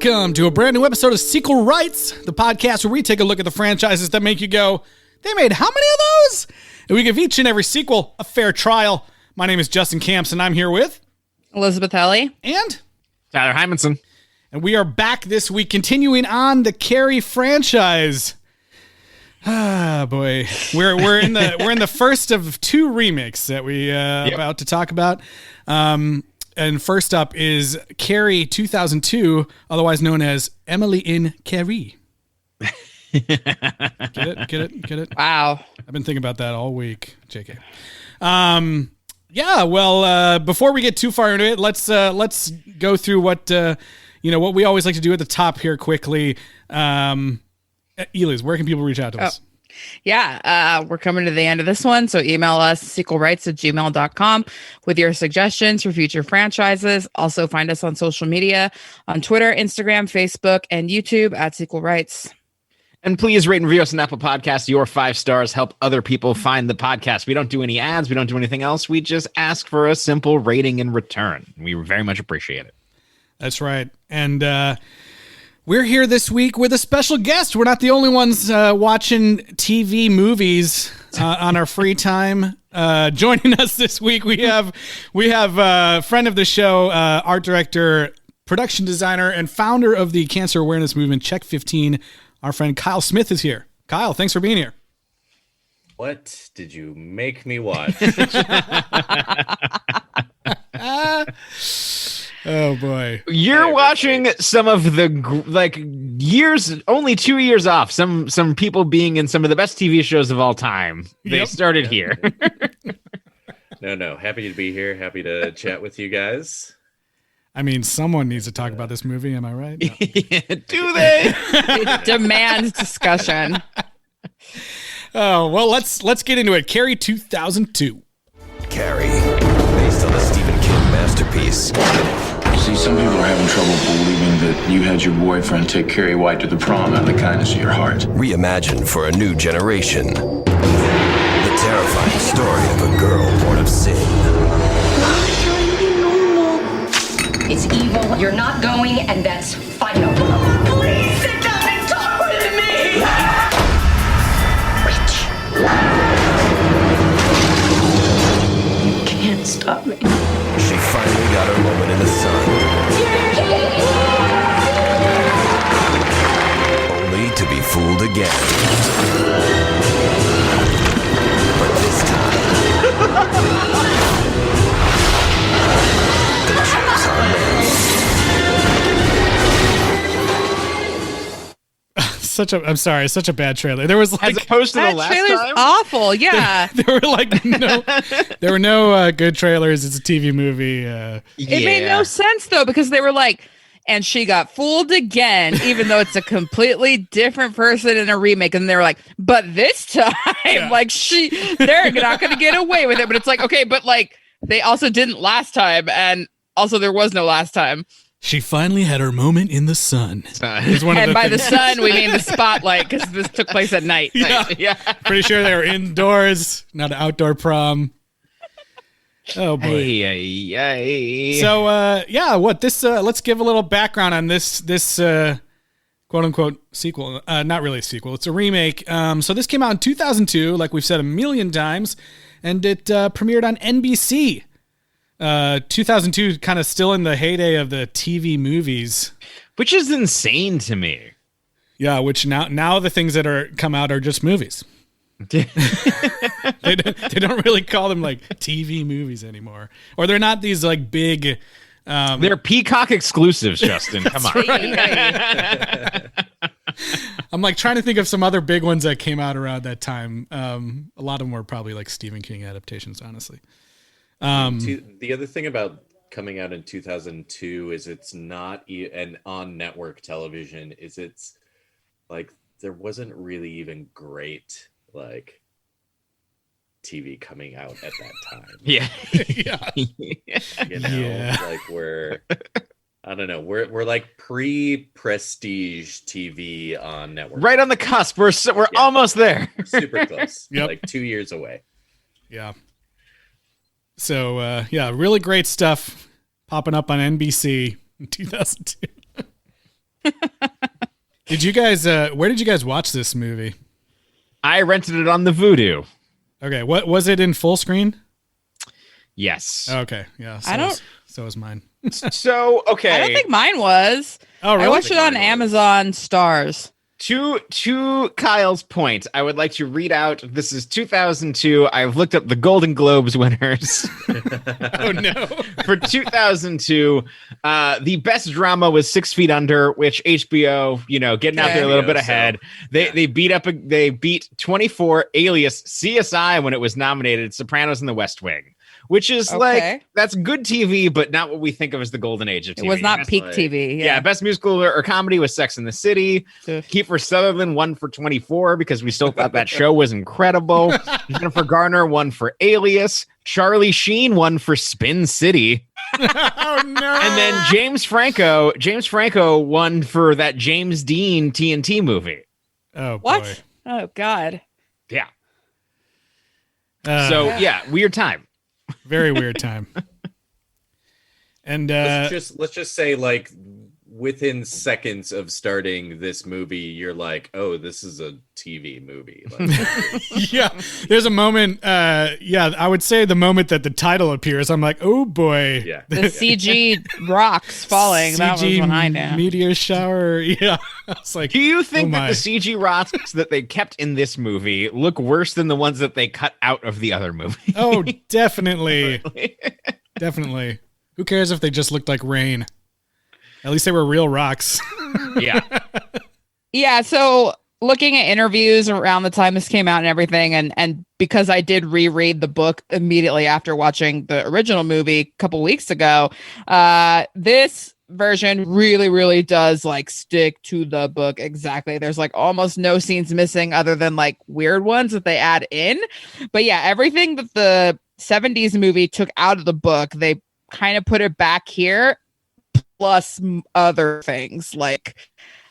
Welcome to a brand new episode of Sequel Rights, the podcast where we take a look at the franchises that make you go, they made how many of those? And we give each and every sequel a fair trial. My name is Justin Camps, and I'm here with Elizabeth Ellie and Tyler Hymanson. And we are back this week continuing on the Carrie franchise. Ah, boy. We're in the first of two remakes that we about to talk about. And first up is Carrie 2002, otherwise known as Emily in Carrie. Get it? Wow. I've been thinking about that all week, JK. Before we get too far into it, let's go through what we always like to do at the top here quickly. Eliz, where can people reach out to us? Yeah, we're coming to the end of this one, so email us sequelrights@gmail.com with your suggestions for future franchises. Also find us on social media, on Twitter, Instagram, Facebook, and YouTube at Sequel Rights. And please rate and review us on Apple Podcasts. Your 5 stars help other people find the podcast. We don't do any ads. We don't do anything else. We just ask for a simple rating in return. We very much appreciate it. That's right. And we're here this week with a special guest. We're not the only ones watching TV movies on our free time. Joining us this week, we have a friend of the show, art director, production designer, and founder of the cancer awareness movement, Check 15. Our friend Kyle Smith is here. Kyle, thanks for being here. What did you make me watch? Oh boy. You're watching some of the years, only 2 years off. Some people being in some of the best TV shows of all time. They started here. No. Happy to be here. Happy to chat with you guys. I mean, someone needs to talk about this movie. Am I right? No. Do they? It demands discussion. Oh, well, let's get into it. Carrie 2002. Carrie, based on the Stephen King masterpiece. See, some people are having trouble believing that you had your boyfriend take Carrie White to the prom out of the kindness of your heart. Reimagined for a new generation. The terrifying story of a girl born of sin. It's evil. You're not going, and that's final. Please sit down and talk with me. Witch. You can't stop me. She finally got her moment in the sun. Only to be fooled again. But this time, the jokes are made. Such a bad trailer. There was As opposed to the That last trailer's time? awful. Yeah. there were no good trailers. It's a TV movie. It made no sense, though, because they were like, and she got fooled again, even though it's a completely different person in a remake. And they were like, but this time, they're not going to get away with it. But it's like, okay, but like, they also didn't last time. And also, there was no last time. She finally had her moment in the sun. And by the sun, we mean the spotlight, because this took place at night. Yeah. Pretty sure they were indoors, not an outdoor prom. Oh boy. So let's give a little background on this quote unquote sequel. Not really a sequel. It's a remake. So this came out in 2002, like we've said a million times, and it premiered on NBC. 2002, kind of still in the heyday of the TV movies, Which is insane to me. Yeah, which now the things that are come out are just movies. They don't really call them like TV movies anymore, or they're not these like big. They're Peacock exclusives, Justin. Come on. Right. I'm like trying to think of some other big ones that came out around that time. A lot of them were probably like Stephen King adaptations, honestly. The other thing about coming out in 2002 is it's not and on network television is it's like there wasn't really even great like TV coming out at that time. Yeah. Like we're I don't know, we're like pre-prestige TV on network. Right on the cusp. We're almost there. Super close. Yep. Like 2 years away. Yeah. So, really great stuff popping up on NBC in 2002. Did you guys? Where did you guys watch this movie? I rented it on the Vudu. Okay, what was it in full screen? Yes. Okay, yeah. So was mine. So okay. I don't think mine was. Oh, really? I watched it on Amazon Stars. To Kyle's point, I would like to read out. This is 2002. I've looked up the Golden Globes winners. Oh no! For 2002, the best drama was 6 Feet Under, which HBO, getting out there a little bit ahead. They beat 24 Alias, CSI when it was nominated, Sopranos, and The West Wing. Which is that's good TV, but not what we think of as the golden age of TV. It was not peak TV. Yeah, best musical or comedy was Sex and the City. Kiefer Sutherland won for 24 because we still thought that show was incredible. Jennifer Garner won for Alias. Charlie Sheen won for Spin City. Oh no! And then James Franco won for that James Dean TNT movie. Oh boy. What? Oh God. Yeah. Weird time. Very weird time. And let's just say, like, within seconds of starting this movie, you're like, oh, this is a TV movie. Like, yeah, there's a moment. I would say the moment that the title appears, I'm like, oh boy. Yeah. The CG rocks falling. That was when I knew. Meteor shower. Yeah. I was like, do you think that the CG rocks that they kept in this movie look worse than the ones that they cut out of the other movie? Oh, definitely. Definitely. Who cares if they just looked like rain? At least they were real rocks. Yeah. Yeah, so looking at interviews around the time this came out and everything, and because I did reread the book immediately after watching the original movie a couple weeks ago, this version really, really does like stick to the book exactly. There's like almost no scenes missing other than like weird ones that they add in. But yeah, everything that the 70s movie took out of the book, they kind of put it back here, plus other things like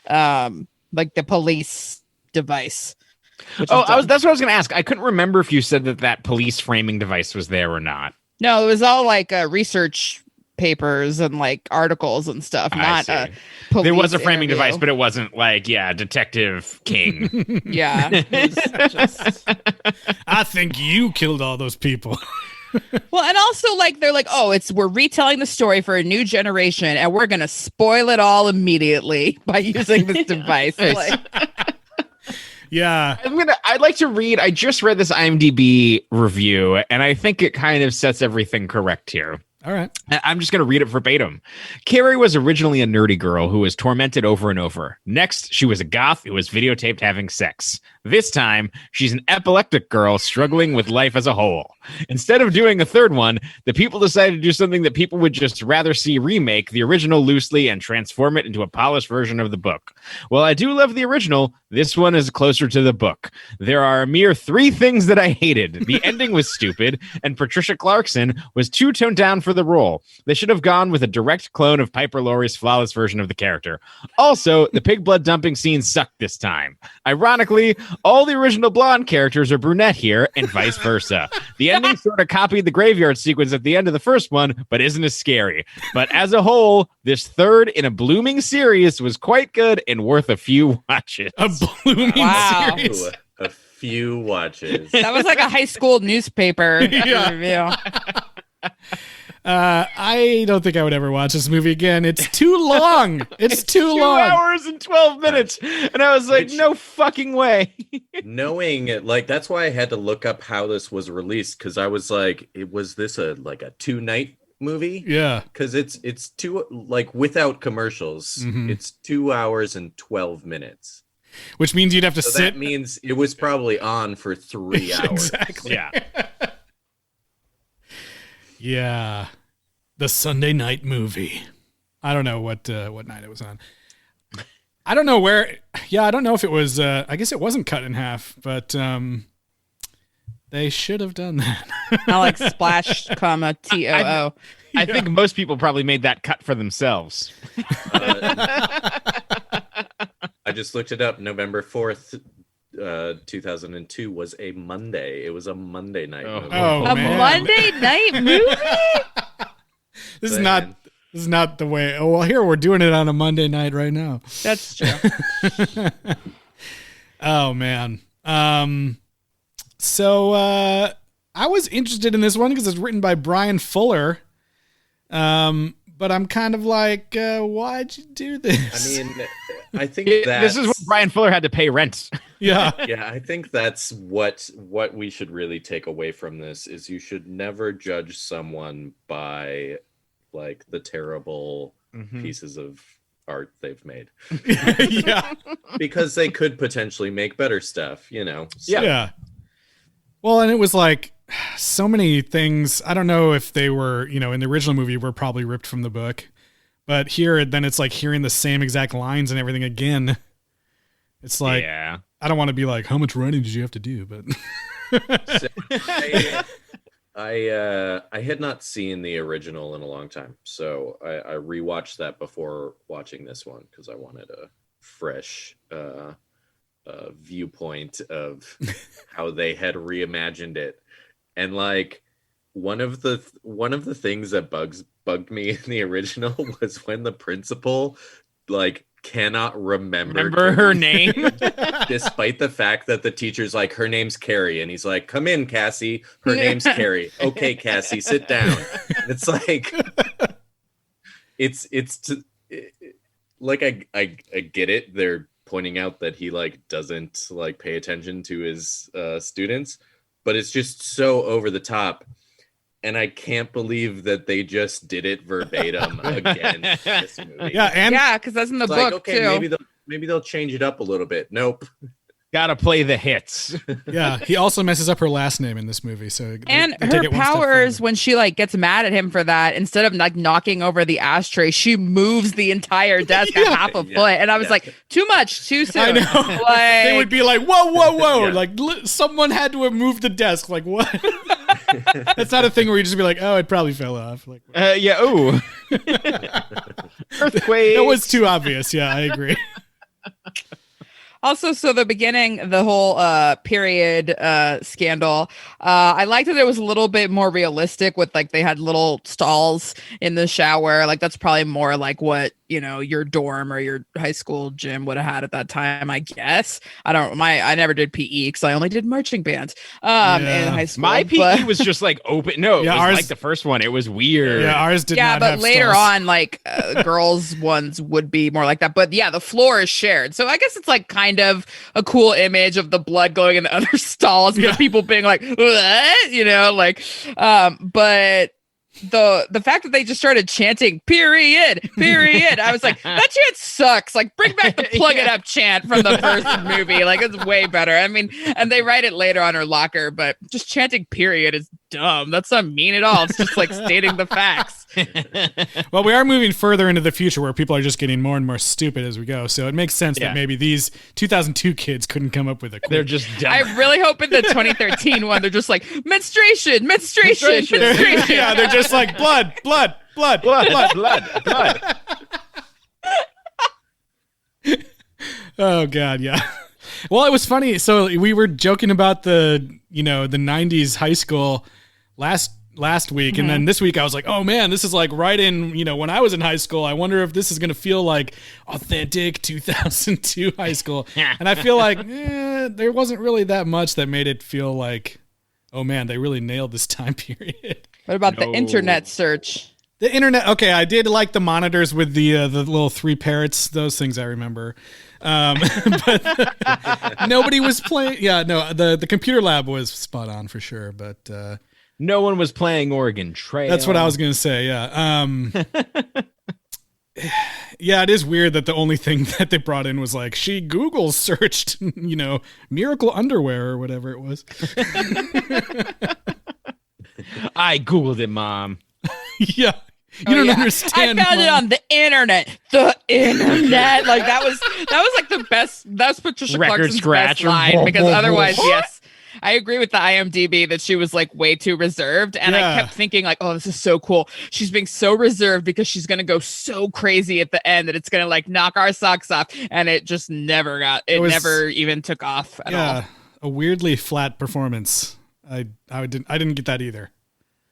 the police device. That's what I was going to ask. I couldn't remember if you said that police framing device was there or not. No, it was all like research papers and like articles and stuff. Not a police There was a framing interview. device, but it wasn't like Detective King. Yeah. It was just... I think you killed all those people. Well, and also like they're like, oh, we're retelling the story for a new generation, and we're gonna spoil it all immediately by using this device. Like, yeah, I'd like to read. I just read this IMDb review, and I think it kind of sets everything correct here. All right. I'm just going to read it verbatim. Carrie was originally a nerdy girl who was tormented over and over. Next, she was a goth who was videotaped having sex. This time, she's an epileptic girl struggling with life as a whole. Instead of doing a third one, the people decided to do something that people would just rather see remake the original loosely and transform it into a polished version of the book. While I do love the original, this one is closer to the book. There are a mere 3 things that I hated. The ending was stupid, and Patricia Clarkson was too toned down for the role. They should have gone with a direct clone of Piper Laurie's flawless version of the character. Also, the pig blood dumping scene sucked this time. Ironically, all the original blonde characters are brunette here, and vice versa. The ending sort of copied the graveyard sequence at the end of the first one, but isn't as scary. But as a whole, this third in a blooming series was quite good and worth a few watches. A blooming series. Ooh, a few watches. that was like a high school newspaper review. I don't think I would ever watch this movie again. It's too long. It's too long. 2 hours and 12 minutes. And I was like, no fucking way. Knowing, like, that's why I had to look up how this was released, because I was like, was this a 2-night movie? Yeah. Because it's two, like, without commercials, it's 2 hours and 12 minutes. Which means you'd have to sit. That means it was probably on for 3 hours. Exactly. Yeah. Yeah. The Sunday night movie. I don't know what night it was on. I don't know where. Yeah, I don't know if it was. I guess it wasn't cut in half, but they should have done that. I like splash, comma TOO. I think most people probably made that cut for themselves. I just looked it up. November 4th, 2002 was a Monday. It was a Monday night movie. Oh, A man. Monday night movie? This is not This is not the way. Oh, well, here we're doing it on a Monday night right now. That's true. Oh, man. So I was interested in this one because it's written by Brian Fuller. But I'm kind of like, why'd you do this? I mean, I think this is what Brian Fuller had to pay rent. Yeah. Yeah, I think that's what we should really take away from this is you should never judge someone by like the terrible pieces of art they've made. Yeah. Because they could potentially make better stuff, you know. So. Yeah. Well, and it was like so many things. I don't know if they were, in the original movie were probably ripped from the book, but here, then it's like hearing the same exact lines and everything again. It's like, I don't want to be like, how much writing did you have to do? But so, I had not seen the original in a long time, so I rewatched that before watching this one because I wanted a fresh viewpoint of how they had reimagined it. And like one of the things that bugged me in the original was when the principal like cannot remember her name despite the fact that the teacher's like, her name's Carrie, and he's like, come in, Cassie, her name's Carrie. Okay, Cassie, sit down. And it's like like I get it, they're pointing out that he like doesn't like pay attention to his students, but it's just so over the top. And I can't believe that they just did it verbatim again in this movie. Yeah, because that's in the it's book like, okay, too. Maybe they'll change it up a little bit. Nope. Gotta play the hits. Yeah, he also messes up her last name in this movie. So and her powers, when she like gets mad at him for that, instead of like knocking over the ashtray, she moves the entire desk a half a foot. And I was like, too much, too soon. I know. Like, they would be like, whoa. Yeah. Like someone had to have moved the desk. Like what? That's not a thing where you just be like, oh, it probably fell off. Like, yeah. Ooh. Earthquake. That was too obvious. Yeah, I agree. Also, so the beginning, the whole period scandal, I liked that it was a little bit more realistic with like they had little stalls in the shower. Like that's probably more like what, your dorm or your high school gym would have had at that time, I guess. I never did PE because I only did marching band in high school. My PE was just like open. No, it was ours, like the first one. It was weird. Yeah, ours did not but have later stalls. on, like girls' ones would be more like that. But yeah, the floor is shared. So I guess it's like kind of a cool image of the blood going in the other stalls and the people being like, what? But the fact that they just started chanting period, I was like, that chant sucks. Like bring back the plug it up chant from the first movie. Like it's way better. I mean, and they write it later on her locker, but just chanting period is dumb. That's not mean at all. It's just like stating the facts. Well, we are moving further into the future where people are just getting more and more stupid as we go. So it makes sense that maybe these 2002 kids couldn't come up with a. They're just dumb. I really hope in the 2013 one they're just like menstruation. Yeah, they're just like blood. Oh God, yeah. Well, it was funny. So we were joking about the 90s high school last week. And then this week I was like, oh man, this is like right in, when I was in high school. I wonder if this is going to feel like authentic 2002 high school. And I feel like there wasn't really that much that made it feel like, oh man, they really nailed this time period. What about the internet search? The internet. Okay. I did like the monitors with the little 3 parrots. Those things I remember. But nobody was playing. Yeah, no, the computer lab was spot on for sure. But, no one was playing Oregon Trail. That's what I was going to say. Yeah. Yeah, it is weird that the only thing that they brought in was like, she Google searched, miracle underwear or whatever it was. I Googled it, Mom. Yeah. You don't understand. I found it on the internet. The internet. Like that was like the best. That's Patricia Clarkson's best line because otherwise, yes. I agree with the IMDb that she was like way too reserved. And I kept thinking like, oh, this is so cool. She's being so reserved because she's going to go so crazy at the end that it's going to like knock our socks off. And it just never never even took off at all. A weirdly flat performance. I didn't get that either.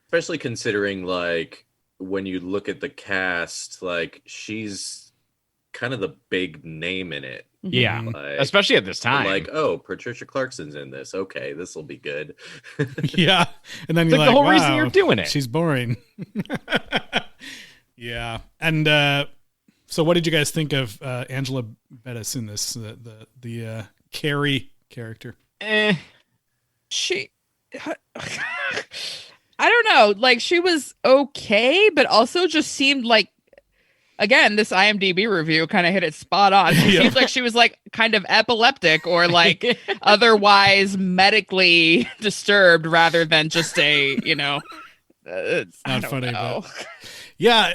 Especially considering like when you look at the cast, like she's kind of the big name in it. Yeah, like, especially at this time. Like, oh, Patricia Clarkson's in this. Okay, this will be good. Yeah, and then you're like the whole wow, reason you're doing it. She's boring. Yeah, and so what did you guys think of Angela Bettis in this? The Carrie character. She, I don't know. Like she was okay, but also just seemed like. Again, this IMDb review kind of hit it spot on. It seems like she was like kind of epileptic or like otherwise medically disturbed rather than just a, it's not funny. But yeah,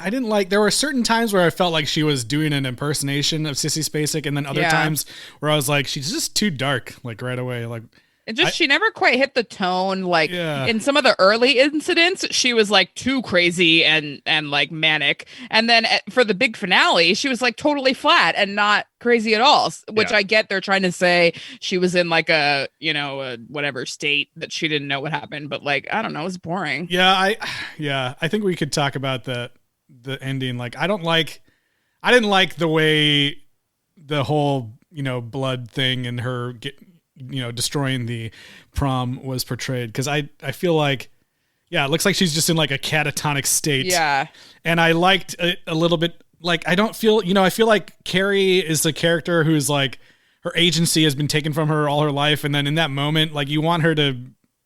I didn't like, there were certain times where I felt like she was doing an impersonation of Sissy Spacek, and then other times where I was like, she's just too dark, like right away. Like, and just she never quite hit the tone. Like in some of the early incidents, she was like too crazy and like manic. And then for the big finale, she was like totally flat and not crazy at all. Which I get they're trying to say she was in like a whatever state that she didn't know what happened. But like I don't know, it was boring. Yeah, I think we could talk about the ending. Like I didn't like the way the whole blood thing and her destroying the prom was portrayed, because I feel like it looks like she's just in like a catatonic state. Yeah, and I liked it a little bit. Like I don't feel I feel like Carrie is the character who's like her agency has been taken from her all her life, and then in that moment like you want her to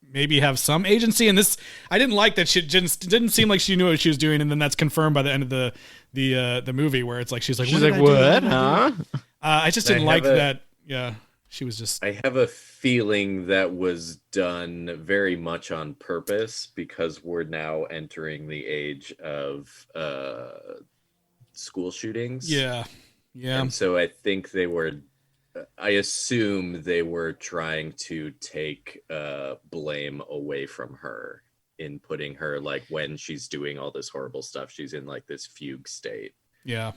maybe have some agency. And this, I didn't like that she didn't seem like she knew what she was doing, and then that's confirmed by the end of the movie where it's like she's like what, huh? I just didn't like that. Yeah. She was just. I have a feeling that was done very much on purpose, because we're now entering the age of school shootings. Yeah. And so I think I assume they were trying to take blame away from her in putting her, like when she's doing all this horrible stuff, she's in like this fugue state. Yeah.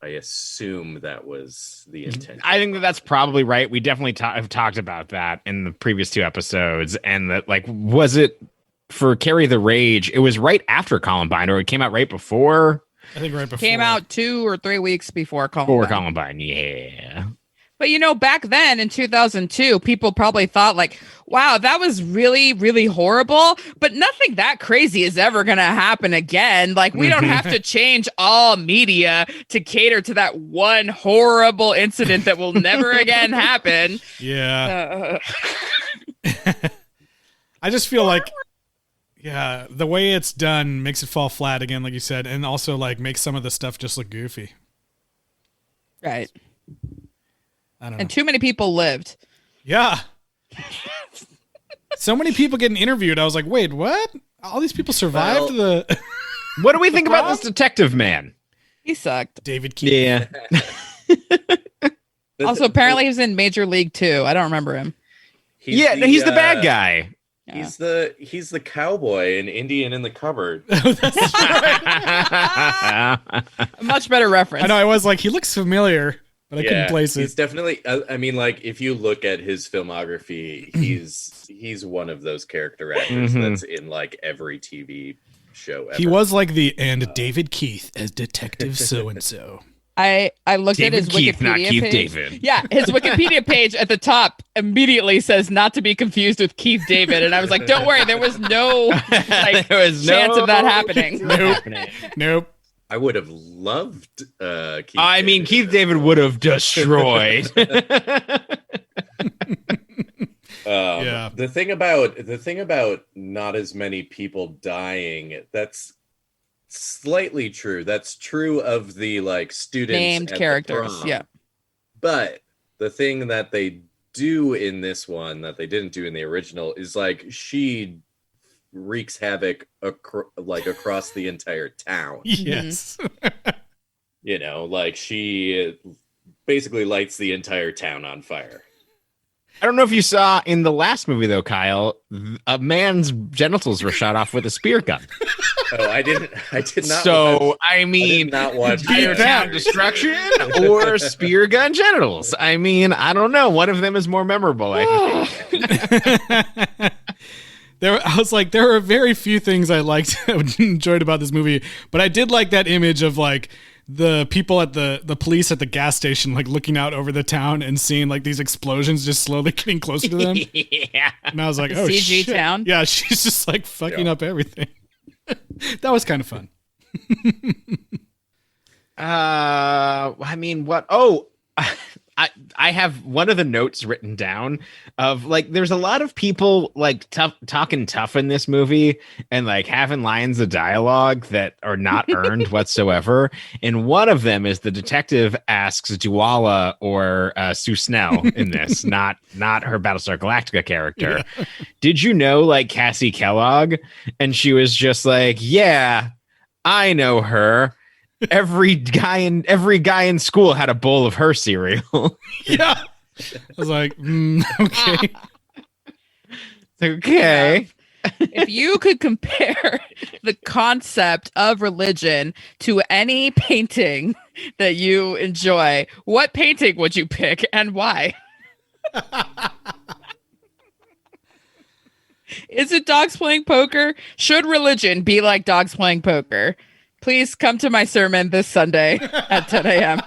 I assume that was the intent. I think that's probably right. We definitely have talked about that in the previous 2 episodes. And that, like, was it for Carrie the Rage? It was right after Columbine, or it came out right before? I think right before. Came out 2 or 3 weeks before Columbine. Before Columbine, yeah. But, back then in 2002, people probably thought like, wow, that was really, really horrible. But nothing that crazy is ever going to happen again. Like, we don't have to change all media to cater to that one horrible incident that will never again happen. Yeah. I just feel like, the way it's done makes it fall flat again, like you said, and also like makes some of the stuff just look goofy. Right. I don't know. And too many people lived. Yeah. So many people getting interviewed. I was like, wait, what? All these people survived the. What do we think about this detective man? He sucked. David Keith. Yeah. Also, apparently he was in Major League 2. I don't remember him. He's the bad guy. Yeah. He's the cowboy in Indian in the Cupboard. A much better reference. I know. I was like, he looks familiar, but I couldn't place it. He's definitely. I mean, like if you look at his filmography, he's one of those character actors that's in like every TV show ever. He was like and David Keith as Detective so and so. I looked David at his Keith, Wikipedia not Keith page. David. Yeah, his Wikipedia page at the top immediately says not to be confused with Keith David, and I was like, "Don't worry, there was no chance of that happening." Nope. I would have loved. Keith I mean, Keith David would have destroyed. The thing about not as many people dying, that's slightly true. That's true of the like students named at characters. the prom. Yeah. But the thing that they do in this one that they didn't do in the original is like she wreaks havoc across the entire town. Yes. Like she basically lights the entire town on fire. I don't know if you saw in the last movie though, Kyle, a man's genitals were shot off with a spear gun. Oh, I did not. So I mean, not watch entire town destruction or spear gun genitals. I mean, I don't know. One of them is more memorable. I think. I was like, there are very few things I liked, enjoyed about this movie, but I did like that image of like the people at the police at the gas station, like looking out over the town and seeing like these explosions just slowly getting closer to them. Yeah. And I was like, The oh CG shit. town? Yeah, she's just like fucking up everything. That was kind of fun. I mean, what? Oh, I have one of the notes written down of like, there's a lot of people like talking tough in this movie and like having lines of dialogue that are not earned whatsoever. And one of them is the detective asks Duala or Sue Snell in this, not her Battlestar Galactica character. Yeah. Did you know like Cassie Kellogg? And she was just like, yeah, I know her. Every guy in school had a bowl of her cereal. Yeah. I was like, okay. Okay. If you could compare the concept of religion to any painting that you enjoy, what painting would you pick and why? Is it dogs playing poker? Should religion be like dogs playing poker? Please come to my sermon this Sunday at 10 a.m.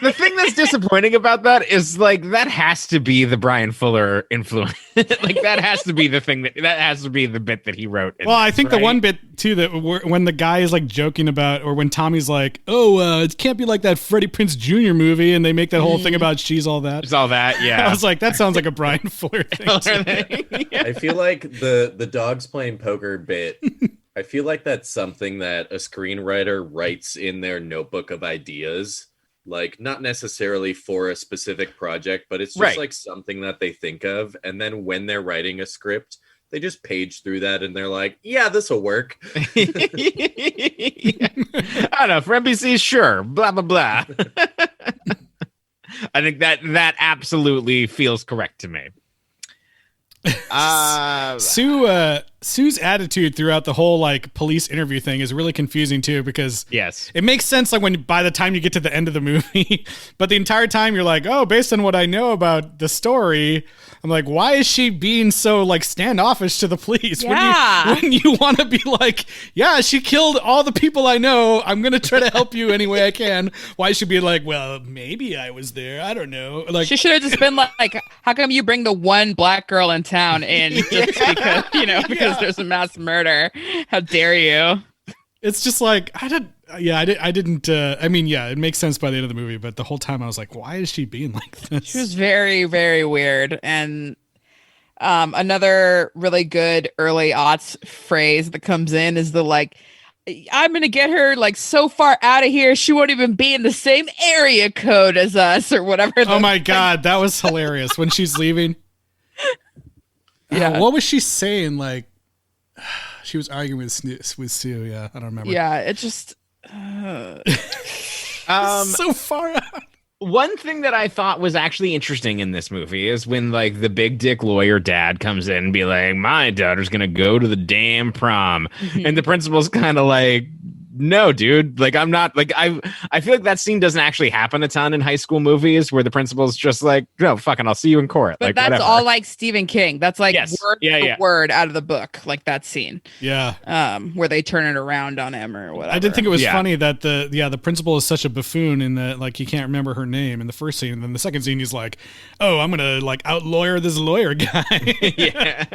The thing that's disappointing about that is like that has to be the Brian Fuller influence. Like that has to be the thing that has to be the bit that he wrote. Well, I think the one bit too that when the guy is like joking about, or when Tommy's like, "Oh, it can't be like that Freddie Prinze Jr. movie," and they make that whole thing about she's all that. It's all that, yeah. I was like, that sounds like a Brian Fuller thing. Yeah. I feel like the dogs playing poker bit. I feel like that's something that a screenwriter writes in their notebook of ideas, like not necessarily for a specific project, but it's just like something that they think of. And then when they're writing a script, they just page through that and they're like, yeah, this will work. I don't know. For NBC, sure. Blah, blah, blah. I think that absolutely feels correct to me. Sue's attitude throughout the whole like police interview thing is really confusing too, because it makes sense like when by the time you get to the end of the movie, but the entire time you're like, oh, based on what I know about the story, I'm like, why is she being so like standoffish to the police? Yeah. When you want to be like, yeah, she killed all the people I know, I'm gonna try to help you any way I can. Why should be like, well, maybe I was there, I don't know. Like she should have just been like, how come you bring the one black girl in town in just because because there's a mass murder? How dare you? It's just like I didn't. I mean, yeah, it makes sense by the end of the movie, but the whole time I was like, why is she being like this? She was very, very weird. And another really good early aughts phrase that comes in is the like, I'm gonna get her like so far out of here she won't even be in the same area code as us or whatever. Oh my god, that was hilarious when she's leaving. Yeah, what was she saying? Like, she was arguing with Sue. Yeah, I don't remember. Yeah, it just so far out. One thing that I thought was actually interesting in this movie is when like the big dick lawyer dad comes in and be like, my daughter's gonna go to the damn prom, and the principal's kind of like, no, dude, like I'm not like I feel like that scene doesn't actually happen a ton in high school movies where the principal's just like, no, fucking, I'll see you in court. But like, that's whatever. all like Stephen King. That's like word for word out of the book, like that scene. Yeah. Where they turn it around on him or whatever. I did think it was funny that the principal is such a buffoon in that like he can't remember her name in the first scene, and then the second scene he's like, oh, I'm gonna like out lawyer this lawyer guy. Yeah.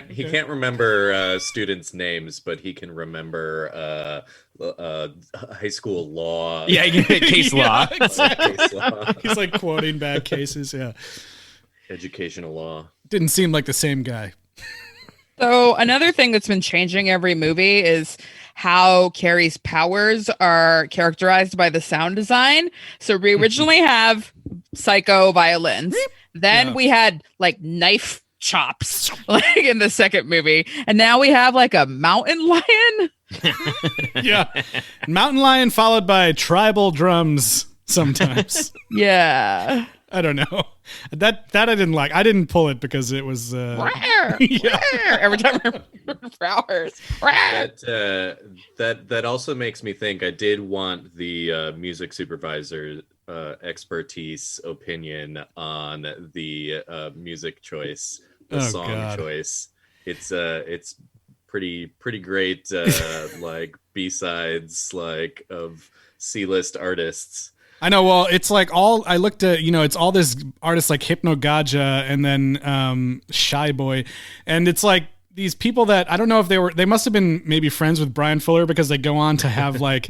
He can't remember students' names, but he can remember high school law. Yeah, case law. Exactly. Case law. He's like quoting bad cases. Yeah, Educational law. Didn't seem like the same guy. So another thing that's been changing every movie is how Carrie's powers are characterized by the sound design. So we originally have psycho violins. Then we had like knife chops like in the second movie, and now we have like a mountain lion. Yeah, mountain lion followed by tribal drums sometimes. Yeah, I don't know. That I didn't like. I didn't pull it because it was every time for hours. That also makes me think I did want the music supervisor expertise opinion on the music choice, the song choice. it's pretty great like B-sides like of C-list artists. I know. Well, it's like I looked at, it's all this artists like Hypnagogia and then Shy Boy. And it's like these people that I don't know if they must have been maybe friends with Brian Fuller, because they go on to have like,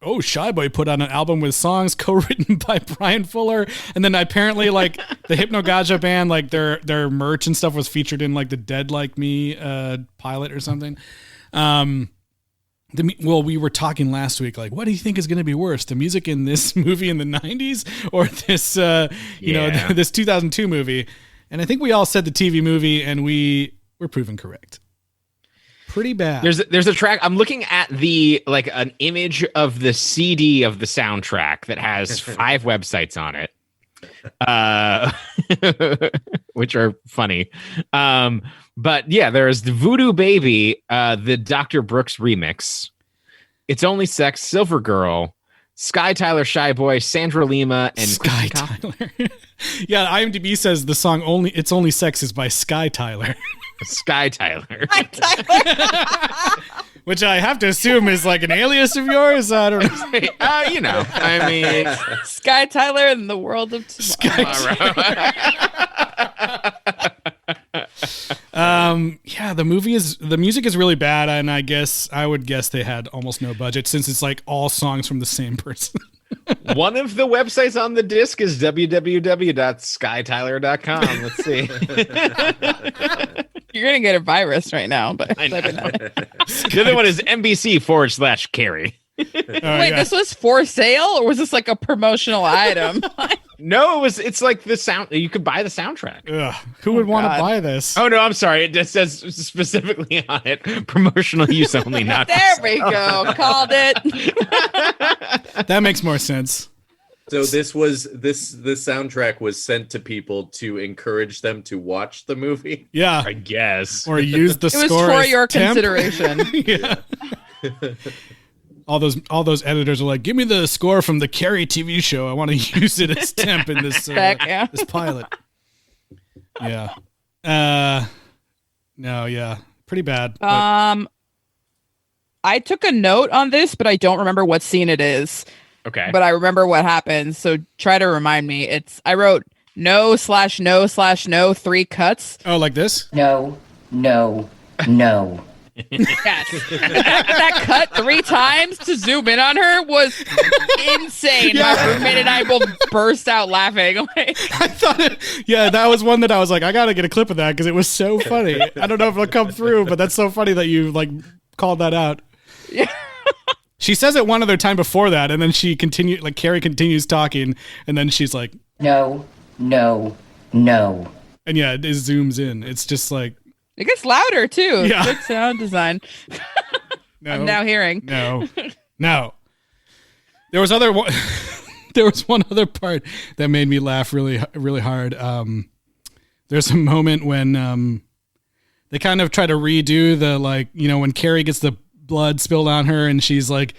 oh, Shy Boy put on an album with songs co-written by Brian Fuller. And then apparently like the Hypnagogia band, like their merch and stuff was featured in like the Dead Like Me pilot or something. Well, we were talking last week, like, what do you think is going to be worse, the music in this movie in the 90s or this, this 2002 movie? And I think we all said the TV movie, and we were proven correct. Pretty bad. There's a track. I'm looking at an image of the CD of the soundtrack that has 5 websites on it, which are funny. But yeah, there's the Voodoo Baby, the Dr. Brooks remix, It's Only Sex, Silver Girl, Sky Tyler, Shy Boy, Sandra Lima, and Sky Tyler. Yeah, IMDb says the song It's Only Sex is by Sky Tyler. Sky Tyler. Which I have to assume is like an alias of yours. I don't know. I mean, Sky Tyler in the world of tomorrow. The music is really bad, and I would guess they had almost no budget, since it's like all songs from the same person. One of the websites on the disc is www.skytyler.com. Let's see. You're gonna get a virus right now, but I know. The other one is NBC/Carrie. This was for sale, or was this like a promotional item? No, it's like the sound. You could buy the soundtrack. Ugh, who would want to buy this? Oh no, I'm sorry. It just says specifically on it, promotional use only. Not there we go. Called it. That makes more sense. So this soundtrack was sent to people to encourage them to watch the movie. Yeah, I guess, or use the score. It was for your temp. consideration. Yeah. All those editors are like, give me the score from the Carrie TV show. I want to use it as temp in this this pilot. Yeah. No, yeah. Pretty bad. I took a note on this, but I don't remember what scene it is. Okay. But I remember what happened, so try to remind me. I wrote no/no/no 3 cuts. Oh, like this? No. Yes. that cut 3 times to zoom in on her was insane. Yeah. My roommate and I both burst out laughing. I thought that was one that I was like, I gotta get a clip of that because it was so funny. I don't know if it'll come through, but that's so funny that you like called that out. Yeah. She says it one other time before that, and then Carrie continues talking, and then she's like, no. And yeah, it zooms in. It's just like, it gets louder too. Yeah. Good sound design. No, I'm now hearing. No. There was one other part that made me laugh really, really hard. There's a moment when they kind of try to redo the when Carrie gets the blood spilled on her and she's like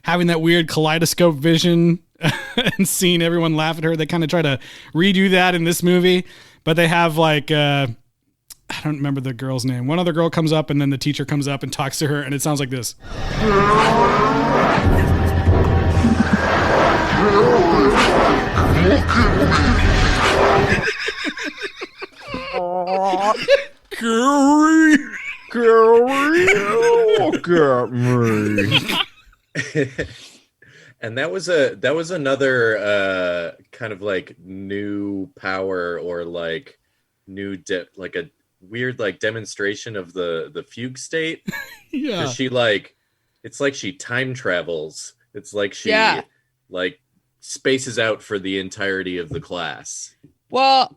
having that weird kaleidoscope vision and seeing everyone laugh at her. They kind of try to redo that in this movie, but they have I don't remember the girl's name. One other girl comes up, and then the teacher comes up and talks to her, and it sounds like this. And that was another kind of like new power or like new like a weird like demonstration of the fugue state. Yeah, she it's like she time travels. It's like she like spaces out for the entirety of the class. Well,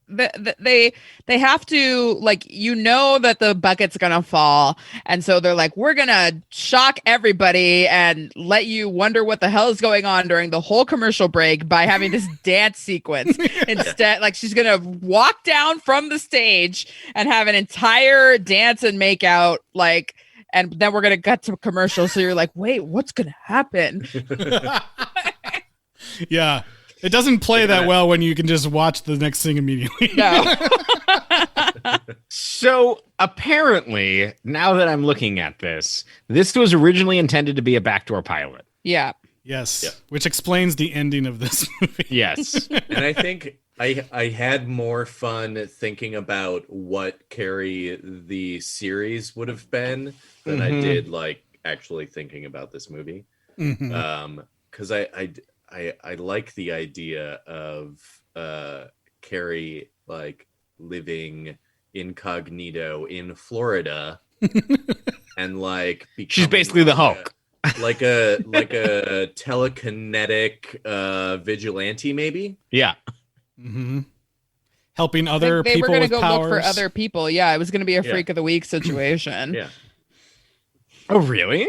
they have to that the bucket's gonna fall, and so they're like, we're gonna shock everybody and let you wonder what the hell is going on during the whole commercial break by having this dance sequence. Instead, she's gonna walk down from the stage and have an entire dance and make out, and then we're gonna cut to commercial. So you're like, wait, what's gonna happen? Yeah. It doesn't play that well when you can just watch the next thing immediately. No. So apparently, now that I'm looking at this was originally intended to be a backdoor pilot. Yeah. Yes. Yeah. Which explains the ending of this movie. Yes. And I think I had more fun thinking about what Carrie the series would have been than I did like actually thinking about this movie. Because I like the idea of Carrie like living incognito in Florida and like she's basically the Hulk. Like a telekinetic vigilante, maybe. Yeah. Helping other they people were with go powers. look for other people. Yeah, it was going to be a freak of the week situation. Yeah. Oh, really?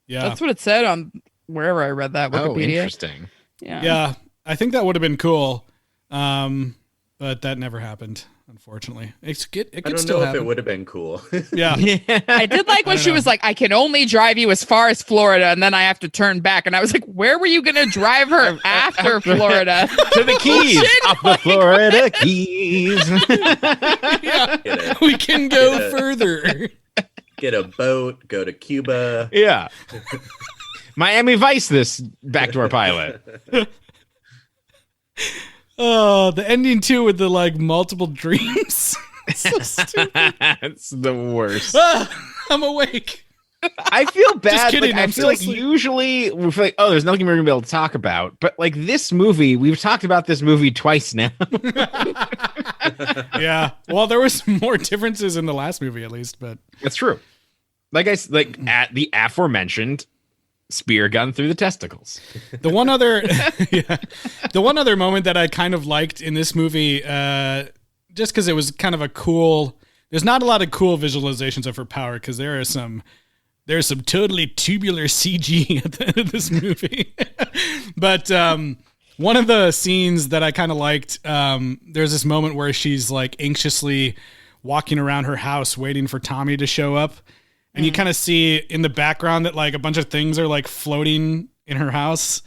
Yeah. That's what it said on wherever I read that. Wikipedia. Oh, interesting. Yeah. I think that would have been cool. But that never happened, unfortunately. It could I don't still know happen. if it would have been cool. Yeah. I did like when she was like, I can only drive you as far as Florida, and then I have to turn back. And I was like, where were you going to drive her after Florida? To the Keys. Off the Florida Keys. Yeah. We can go further. Get a boat, go to Cuba. Yeah. Miami Vice, this backdoor pilot. Oh, the ending too with the like multiple dreams. So stupid. It's the worst. I'm awake. I feel bad. Just kidding, Like, I I'm feel still like asleep. usually we feel like, oh, there's nothing we're gonna be able to talk about. But like this movie, we've talked about this movie twice now. Yeah. Well, there was more differences in the last movie, at least, but That's true. Like at the aforementioned spear gun through the testicles. the one other, the one other moment that I kind of liked in this movie, just because it was kind of a cool. There's not a lot of cool visualizations of her power because there's some totally tubular CG at the end of this movie. But one of the scenes that I kind of liked, there's this moment where she's like anxiously walking around her house waiting for Tommy to show up. And you kind of see in the background that like a bunch of things are like floating in her house.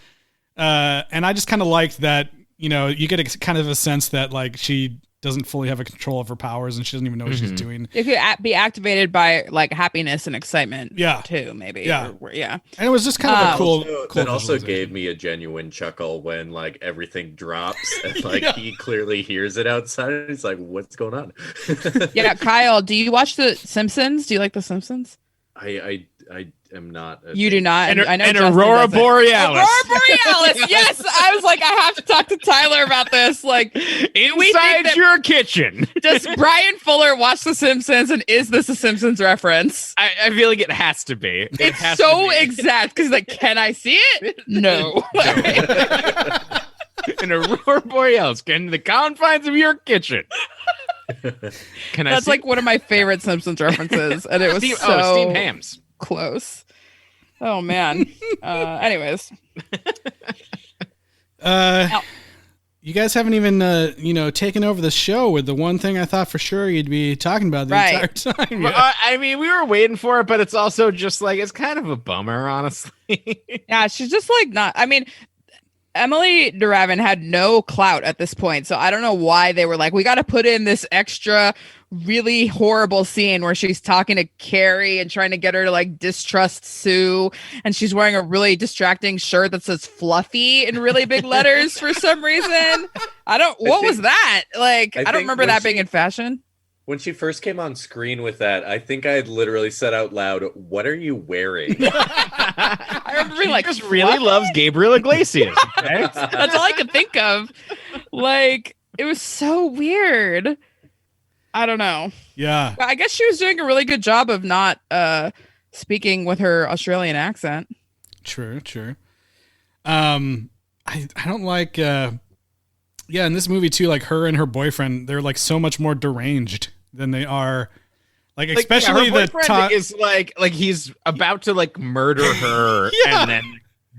And I just kind of liked that, you know, you get a kind of a sense that like she doesn't fully have a control of her powers and she doesn't even know what she's doing. It could be activated by like happiness and excitement. Yeah. Too, maybe. Yeah. Yeah. And it was just kind of a cool That also visualization. gave me a genuine chuckle when like everything drops and like he clearly hears it outside and he's like, what's going on? Yeah. Kyle, do you watch The Simpsons? Do you like The Simpsons? I am not. You do not. And, I know and Justin Aurora doesn't. Borealis. Aurora Borealis. Yes, I was like, I have to talk to Tyler about this. Like, Inside your kitchen. does Brian Fuller watch The Simpsons, and is this a Simpsons reference? I feel like it has to be. It's so exact because, like, can I see it? No. An Aurora Borealis get in the confines of your kitchen. Can I? That's see? like one of my favorite Simpsons references, and it was Steve, so Steve Hams. close. Oh man. Anyways, you guys haven't even taken over the show with the one thing I thought for sure you'd be talking about the Right. entire time. Well, Yeah. I mean, we were waiting for it, but it's also just like it's kind of a bummer, honestly. yeah, she's just like not. I mean, Emily Duravin had no clout at this point, so I don't know why they were like, we got to put in this extra really horrible scene where she's talking to Carrie and trying to get her to like distrust Sue, and she's wearing a really distracting shirt that says "Fluffy" in really big letters for some reason. What was that? Like, I don't remember that being in fashion. When she first came on screen with that, I think I had literally said out loud, "What are you wearing?" I remember being like, just really loves Gabriel Iglesias. Okay? that's all I could think of. Like, it was so weird. I don't know. Yeah. I guess she was doing a really good job of not speaking with her Australian accent. True. I don't like in this movie too, like her and her boyfriend, they're like so much more deranged than they are like especially her the boyfriend is like he's about to like murder her and then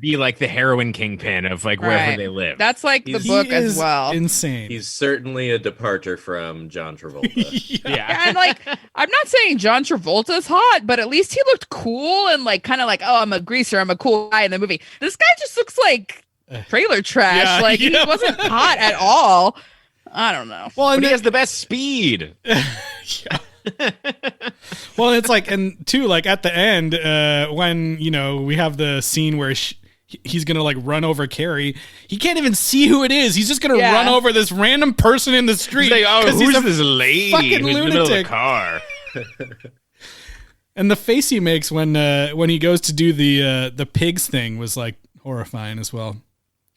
be like the heroin kingpin of like wherever Right. they live. That's like the book as well. Insane. He's certainly a departure from John Travolta. yeah. And like, I'm not saying John Travolta's hot, but at least he looked cool and like kind of like, oh, I'm a greaser, I'm a cool guy in the movie. This guy just looks like trailer trash. Yeah, like he wasn't hot at all. I don't know. Well, But and he has the best speed. Well, it's like, and too, like at the end, when, you know, we have the scene where he's going to like run over Carrie. He can't even see who it is. He's just going to run over this random person in the street. He's like, who's this lady fucking who's lunatic. in the middle of the car? And the face he makes when he goes to do the pigs thing was like horrifying as well.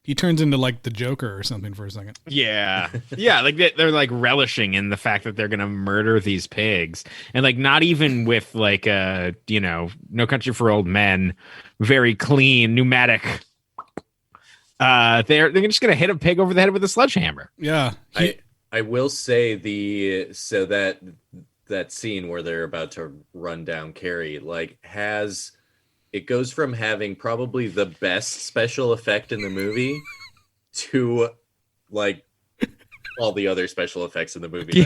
He turns into like the Joker or something for a second. Yeah. Like they're like relishing in the fact that they're going to murder these pigs. And like, not even with like, you know, No Country for Old Men, very clean, pneumatic. They're just going to hit a pig over the head with a sledgehammer. Yeah. I will say that scene where they're about to run down Carrie, like it goes from having probably the best special effect in the movie to like all the other special effects in the movie.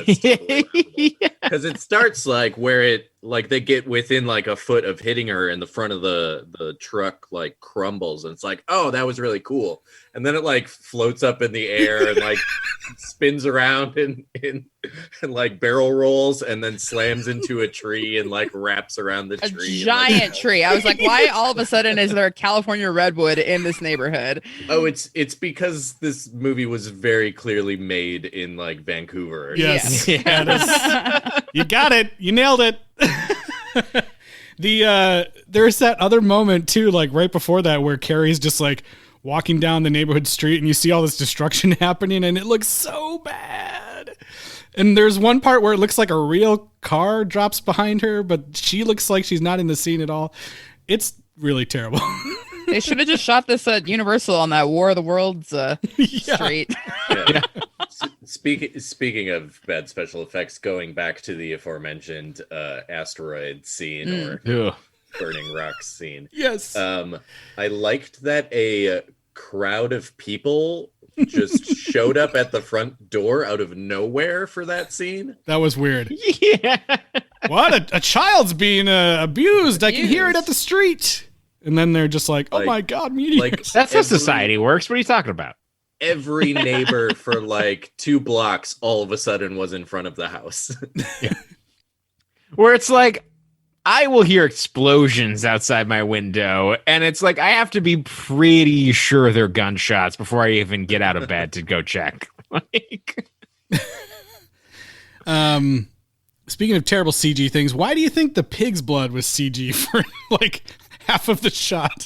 Because it starts like where they get within like a foot of hitting her and the front of the truck like crumbles and it's like, oh, that was really cool. And then it like floats up in the air and like spins around and like barrel rolls and then slams into a tree and like wraps around the tree. A giant tree. I was like, why all of a sudden is there a California redwood in this neighborhood? Oh, it's because this movie was very clearly made in like Vancouver. Yes. Yeah, you got it. You nailed it. There's that other moment too, like right before that, where Carrie's just like walking down the neighborhood street and you see all this destruction happening and it looks so bad. And there's one part where it looks like a real car drops behind her, but she looks like she's not in the scene at all. It's really terrible. They should have just shot this at Universal on that War of the Worlds street. Yeah. Speaking of bad special effects, going back to the aforementioned asteroid scene or burning rocks scene. Yes. I liked that a crowd of people just showed up at the front door out of nowhere for that scene. That was weird. Yeah. What? A child's being abused. I can hear it at the street. And then they're just like, oh my God, meteors. Like, that's how society works. What are you talking about? Every neighbor for like 2 blocks all of a sudden was in front of the house. Yeah. Where it's like, I will hear explosions outside my window, and it's like I have to be pretty sure they're gunshots before I even get out of bed to go check. Like, speaking of terrible CG things, why do you think the pig's blood was CG for like half of the shot?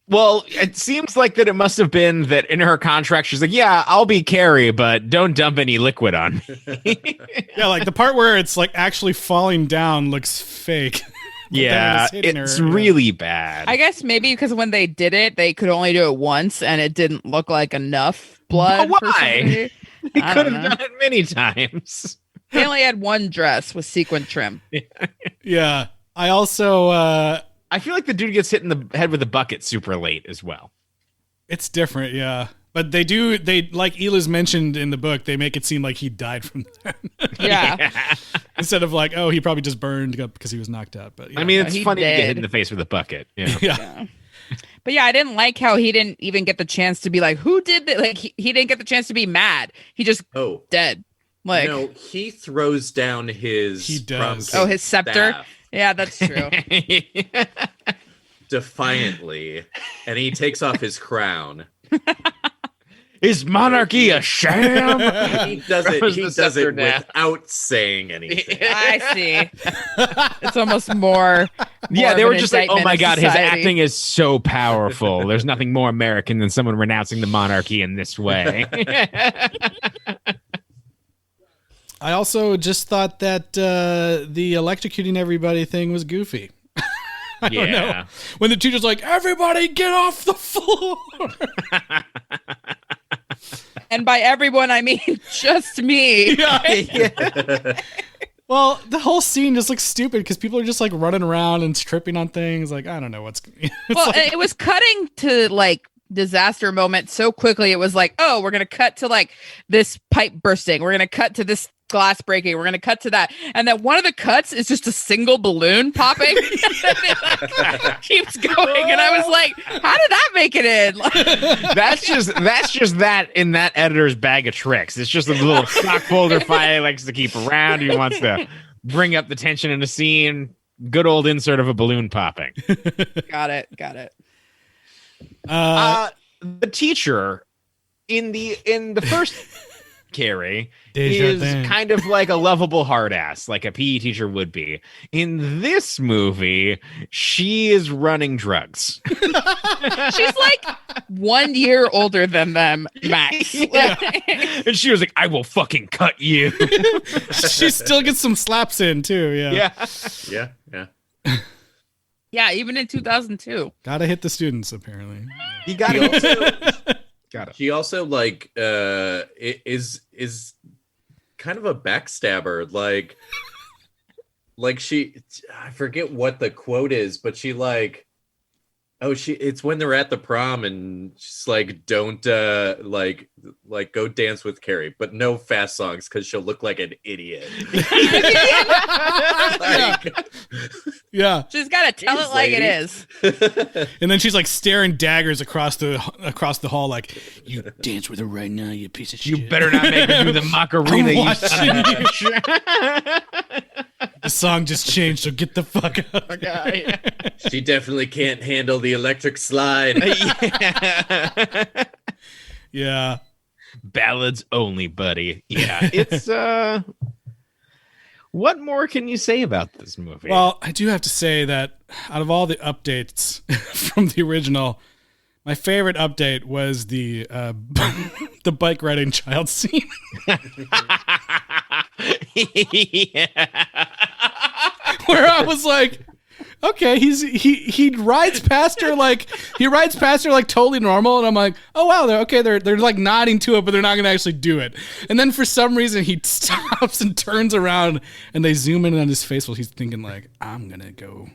Well, it seems like that it must have been that in her contract, she's like, yeah, I'll be Carrie, but don't dump any liquid on me. Yeah, like the part where it's like actually falling down looks fake. Yeah, it's really bad. I guess maybe because when they did it, they could only do it once and it didn't look like enough blood. But why? They could have done it many times. They only had one dress with sequin trim. Yeah. I also... I feel like the dude gets hit in the head with a bucket super late as well. It's different, yeah. But they like Eli's mentioned in the book, they make it seem like he died from that. Yeah. Instead of like, oh, he probably just burned because he was knocked out. But yeah. I mean, it's funny to get hit in the face with a bucket. Yeah. Yeah. But yeah, I didn't like how he didn't even get the chance to be like, who did that? Like he didn't get the chance to be mad. He just dead. Like, no, he throws down his his scepter. Staff. Yeah, that's true. Defiantly, and he takes off his crown. Is monarchy a sham? He does it without saying anything. I see. It's almost more yeah, they were just like, oh my God, his acting is so powerful. There's nothing more American than someone renouncing the monarchy in this way. I also just thought that the electrocuting everybody thing was goofy. I don't know. When the teacher's like, everybody get off the floor. And by everyone, I mean just me. Yeah. Well, the whole scene just looks stupid because people are just like running around and tripping on things. Like, I don't know what's... Well, like, it was cutting to like disaster moment so quickly. It was like, oh, we're going to cut to like this pipe bursting. We're going to cut to this glass breaking. We're going to cut to that. And then one of the cuts is just a single balloon popping. And it like, keeps going. And I was like, how did that make it in? That's just that in that editor's bag of tricks. It's just a little stock folder file he likes to keep around. He wants to bring up the tension in a scene. Good old insert of a balloon popping. Got it. The teacher in the first Carrie is kind of like a lovable hard ass, like a PE teacher would be. In this movie, she is running drugs. She's like 1 year older than them, max. Yeah. And she was like, I will fucking cut you. She still gets some slaps in too. Yeah. Yeah, even in 2002. Gotta hit the students, apparently. You got it. She also like is kind of a backstabber. Like she, I forget what the quote is, but she like, it's when they're at the prom and she's like, don't like go dance with Carrie, but no fast songs because she'll look like an idiot. Yeah, she's got to tell it like it is. And then she's like staring daggers across the hall, like, you dance with her right now, you piece of shit. You better not make her do the Macarena. The song just changed, so get the fuck out. She definitely can't handle the electric slide. Yeah. Ballads only, buddy. Yeah. It's what more can you say about this movie? Well, I do have to say that out of all the updates from the original, my favorite update was the the bike riding child scene. Where I was like, okay, he rides past her like totally normal, and I'm like, oh wow, they're like nodding to it, but they're not gonna actually do it. And then for some reason he stops and turns around, and they zoom in on his face while he's thinking like, I'm gonna go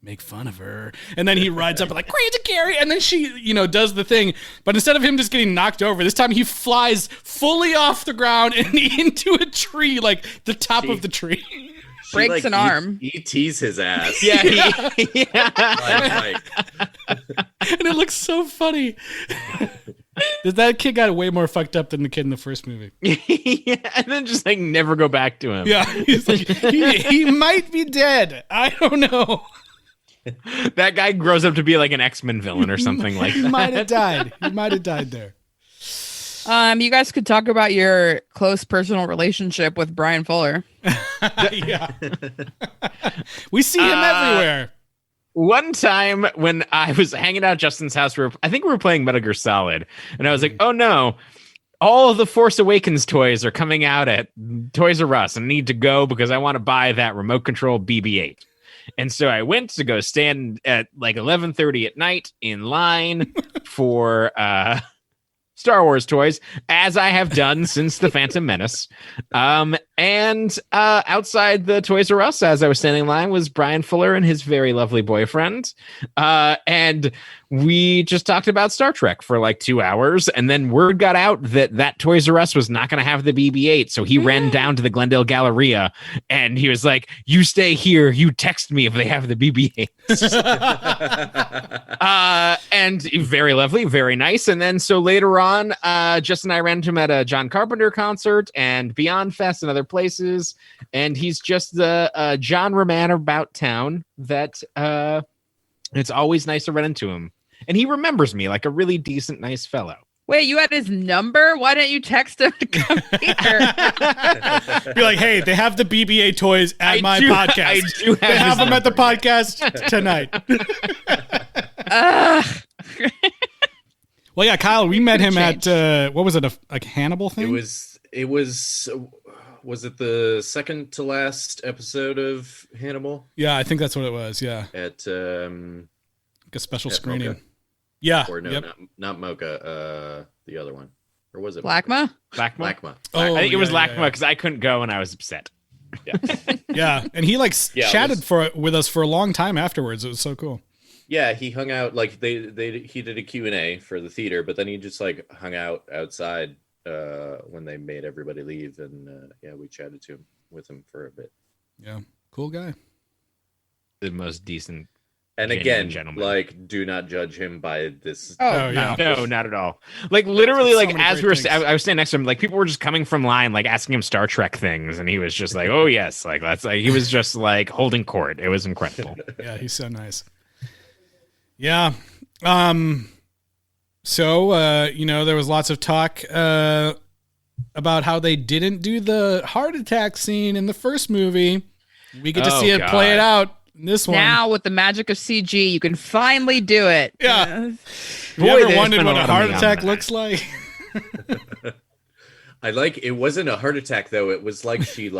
make fun of her. And then he rides up and like, crazy Carrie, and then she, does the thing. But instead of him just getting knocked over, this time he flies fully off the ground and into a tree, like the top of the tree. Breaks an arm. E.T.'s his ass. Yeah. And it looks so funny. That kid got way more fucked up than the kid in the first movie. Yeah, and then just like never go back to him. Yeah, he's like, he might be dead. I don't know. That guy grows up to be like an X-Men villain or something like that. He might have died. He might have died there. You guys could talk about your close personal relationship with Brian Fuller. Yeah. We see him everywhere. One time when I was hanging out at Justin's house, I think we were playing Metal Gear Solid, and I was like, oh no, all of the Force Awakens toys are coming out at Toys R Us, and I need to go because I want to buy that remote control BB-8. And so I went to go stand at like 11:30 at night in line for Star Wars toys, as I have done since The Phantom Menace. And outside the Toys R Us, as I was standing in line, was Brian Fuller and his very lovely boyfriend. And we just talked about Star Trek for like 2 hours. And then word got out that Toys R Us was not going to have the BB-8. So he ran down to the Glendale Galleria and he was like, you stay here. You text me if they have the BB-8. And very lovely, very nice. And then so later on, Justin and I ran into him at a John Carpenter concert and Beyond Fest and other places. And he's just the genre man about town that it's always nice to run into him. And he remembers me like a really decent, nice fellow. Wait, you had his number? Why didn't you text him to come here? Be like, hey, they have the BB-8 toys at my podcast. I do they have them at the podcast tonight. Well, yeah, Kyle, we met him at what was it, a Hannibal thing? It was it the second to last episode of Hannibal? Yeah, I think that's what it was. Yeah, at like a special screening. Mocha. Yeah, or no, not Mocha. The other one, or was it Blackma? Blackma. I think it was Blackma because I couldn't go and I was upset. Yeah, yeah, and he like chatted with us for a long time afterwards. It was so cool. Yeah, he hung out like he did a Q&A for the theater, but then he just like hung out outside when they made everybody leave, and we chatted with him for a bit. Yeah, cool guy. The most decent. And again, gentleman. like, do not judge him by this. Oh yeah, no, not at all. Like literally, like as we were, things. I was standing next to him, like people were just coming from line, like asking him Star Trek things, and he was just like, "Oh yes," like that's like he was just like holding court. It was incredible. Yeah, he's so nice. Yeah. So there was lots of talk about how they didn't do the heart attack scene in the first movie. We get to see it play it out. This one. Now, with the magic of CG, you can finally do it. Yeah. Have you ever wondered what a heart attack looks like? It wasn't a heart attack, though. It was like she,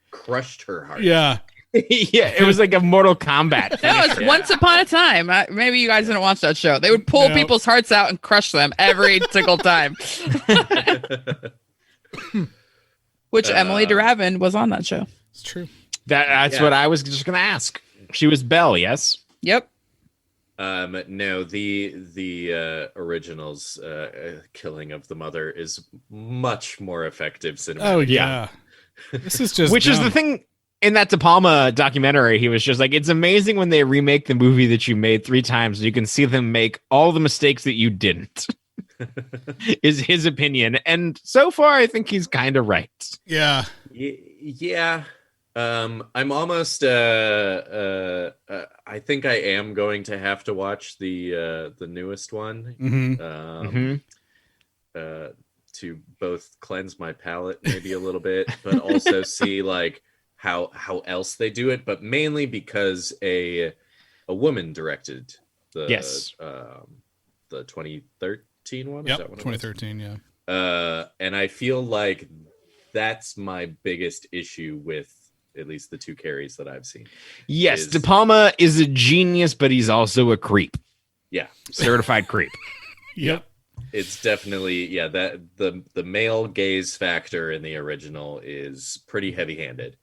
crushed her heart. Yeah. Yeah, it was like a Mortal Kombat. No, it's Once Upon a Time. Maybe you guys didn't watch that show. They would pull people's hearts out and crush them every single time. Which Emily DeRavin was on that show. It's true. That's what I was just going to ask. She was Belle, yes? Yep. No, the original's killing of the mother is much more effective cinema. Oh, yeah. This is just Which is the thing in that De Palma documentary. He was just like, it's amazing when they remake the movie that you made 3 times. You can see them make all the mistakes that you didn't. Is his opinion. And so far, I think he's kind of right. Yeah. Yeah. I'm almost I think I am going to have to watch the newest one to both cleanse my palate maybe a little bit, but also see how else they do it, but mainly because a woman directed the 2013 one. Yep, Is that what 2013, yeah. And I feel like that's my biggest issue with at least the 2 Carries that I've seen. Yes, De Palma is a genius, but he's also a creep. Yeah. Certified creep. Yep. It's definitely, that the male gaze factor in the original is pretty heavy-handed.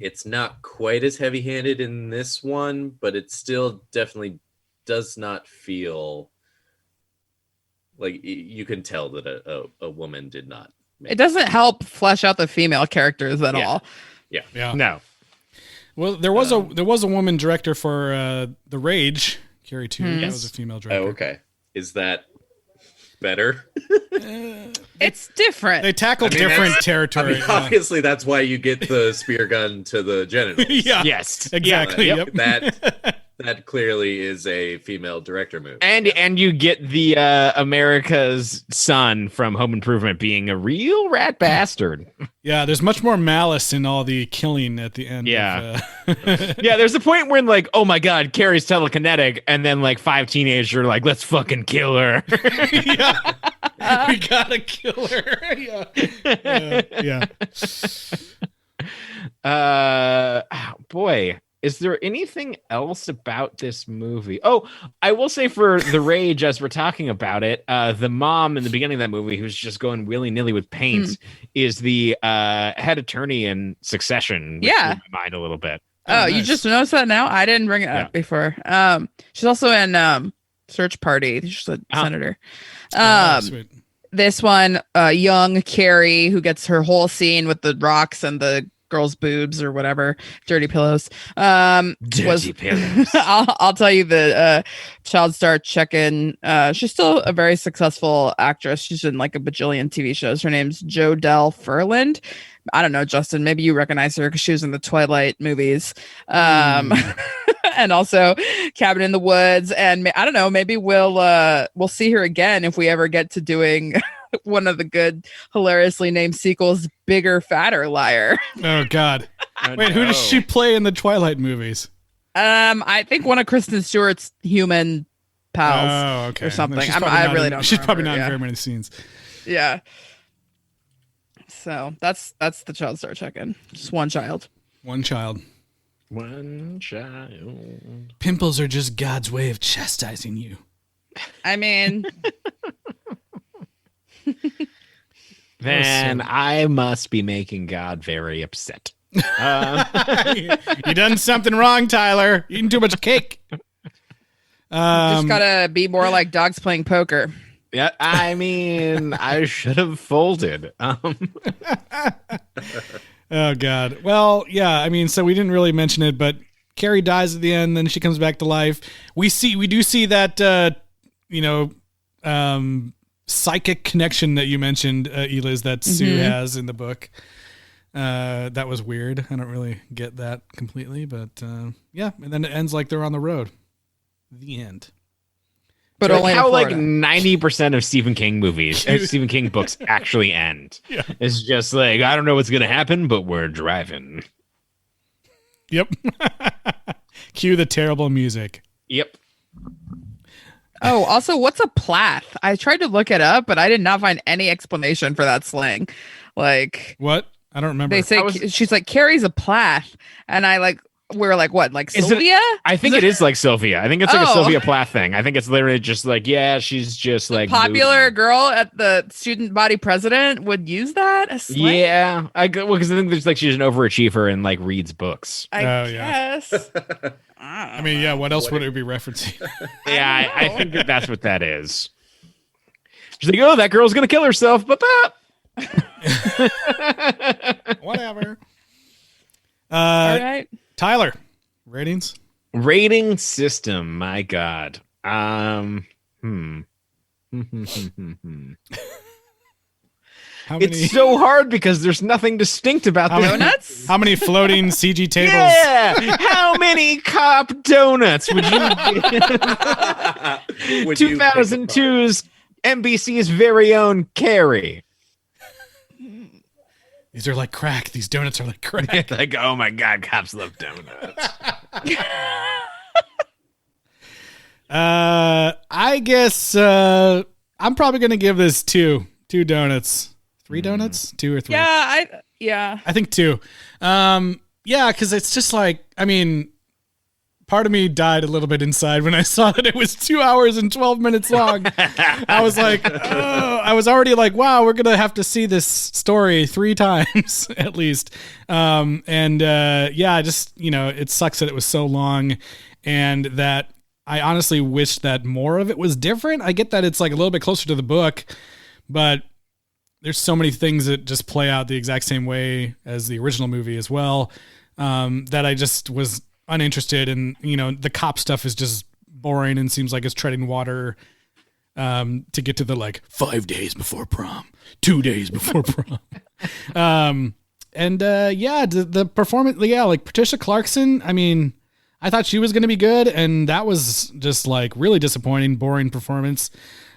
It's not quite as heavy-handed in this one, but it still definitely does not feel like you can tell that a woman did not. It doesn't help flesh out the female characters at all. Yeah. No. Well, there was a woman director for The Rage, Carrie 2. That was a female director. Oh, okay. Is that better? It's different. They tackle different territory. Obviously, that's why you get the spear gun to the genitals. Yeah. Yes. Exactly. Yep. That clearly is a female director move. And you get the America's Son from Home Improvement being a real rat bastard. Yeah, there's much more malice in all the killing at the end. Yeah. Yeah, there's a point where oh my God, Carrie's telekinetic, and then 5 teenagers are like, let's fucking kill her. Yeah. We gotta kill her. Yeah. Boy. Is there anything else about this movie? Oh, I will say for The Rage, as we're talking about it, the mom in the beginning of that movie who's just going willy-nilly with paint is the head attorney in Succession. Which blew my mind a little bit. Oh, nice. You just noticed that now? I didn't bring it up before. She's also in Search Party. She's a senator. Sweet. This one, young Carrie, who gets her whole scene with the rocks and the girls' boobs or whatever, dirty pillows. Dirty pillows. I'll tell you the child star check-in. She's still a very successful actress. She's in a bajillion TV shows. Her name's Jodelle Ferland. I don't know, Justin. Maybe you recognize her because she was in the Twilight movies, and also Cabin in the Woods. And I don't know. Maybe we'll see her again if we ever get to doing one of the good, hilariously named sequels, Bigger, Fatter, Liar. Oh God! Wait, who does she play in the Twilight movies? I think one of Kristen Stewart's human pals. Oh, okay. Or something. I really don't. She's probably remember, not in very many scenes. Yeah. So that's the child star check-in. Just one child. One child. One child. Pimples are just God's way of chastising you. I mean. Then I must be making God very upset. You done something wrong, Tyler. Eating too much cake. Just gotta be more like dogs playing poker. Yeah, I mean, I should have folded. Oh God. Well, yeah. I mean, so we didn't really mention it, but Carrie dies at the end. Then she comes back to life. We do see that psychic connection that you mentioned, Eliz, that Sue has in the book. That was weird. I don't really get that completely, but yeah. And then it ends like they're on the road. The end. But only how like 90% of Stephen King movies, Stephen King books actually end. Yeah. It's just like, I don't know what's going to happen, but we're driving. Yep. Cue the terrible music. Yep. Oh, also, what's a plath? I tried to look it up, but I did not find any explanation for that slang. Like, what? I don't remember. They say she's like, Carrie's a plath, and we're like, what, like Sylvia? I think it is like Sylvia. I think it's like a Sylvia Plath thing. I think it's literally just like, yeah, she's just like popular girl at the student body president would use that as slang? Yeah, because I think there's like she's an overachiever and like reads books. I guess. I mean, yeah. What else would it be referencing? Yeah, I think that's what that is. She's like, oh, that girl's gonna kill herself, but whatever. All right. Tyler, ratings? Rating system, my God. How many? It's so hard because there's nothing distinct about the donuts. How many floating CG tables? Yeah. How many cop donuts would you give? 2002's NBC's very own Carrie. These are like crack. These donuts are like crack. Like, oh my God, cops love donuts. I guess I'm probably gonna give this two donuts. 3 donuts? 2 or 3? Yeah, I think 2. Yeah, because it's just like, I mean, part of me died a little bit inside when I saw that it was 2 hours and 12 minutes long. I was like, oh, I was already like, wow, we're gonna have to see this story 3 times at least. Yeah, just, it sucks that it was so long, and that I honestly wish that more of it was different. I get that it's like a little bit closer to the book, but there's so many things that just play out the exact same way as the original movie as well, that I just was uninterested in. The cop stuff is just boring and seems like it's treading water to get to the like 5 days before prom, 2 days before prom. The performance, like Patricia Clarkson, I mean, I thought she was going to be good, and that was just like really disappointing, boring performance.